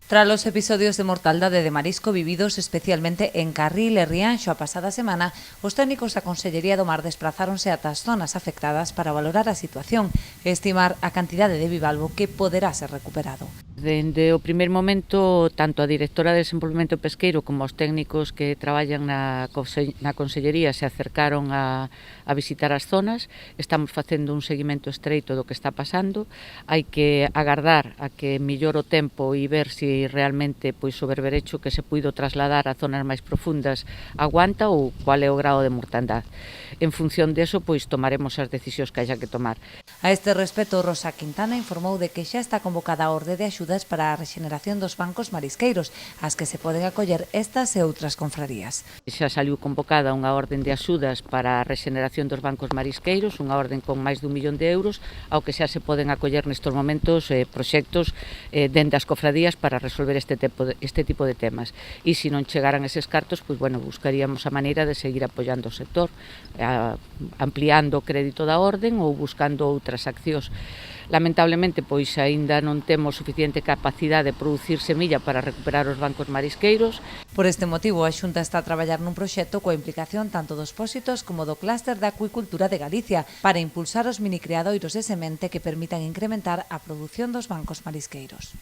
Tras los episodios de mortaldade de marisco vividos especialmente en Carril e Rianxo a pasada semana, os técnicos da Consellería do Mar desplazáronse ata as zonas afectadas para valorar a situación e estimar a cantidade de bivalvo que poderá ser recuperado. Dende o primeiro momento, tanto a directora de Desenvolvemento Pesqueiro como os técnicos que traballan na Consellería se acercaron a visitar as zonas. Estamos facendo un seguimento estreito do que está pasando. Hai que agardar a que mellore o tempo e ver se realmente o berberecho que se puido trasladar a zonas máis profundas aguanta ou cual é o grado de mortandade. En función deso, tomaremos as decisións que haya que tomar. A este respecto, Rosa Quintana informou de que xa está convocada a orde de axudas para a rexeneración dos bancos marisqueiros, ás que se poden acoller estas e outras confrarías. Xa saliu convocada unha orden de axudas para a rexeneración dos bancos marisqueiros, unha orden con máis de 1 millón de euros, ao que xa se poden acoller nestes momentos proxectos dende as cofradías para resolver este tipo de temas. E se non chegaran eses cartos, buscaríamos a maneira de seguir apoiando o sector, ampliando o crédito da orden ou buscando outras accións. Lamentablemente, aínda non temos suficiente capacidade de producir semilla para recuperar os bancos marisqueiros. Por este motivo, a Xunta está a traballar nun proxecto coa implicación tanto dos pósitos como do clúster da acuicultura de Galicia para impulsar os minicreadoiros de semente que permitan incrementar a produción dos bancos marisqueiros.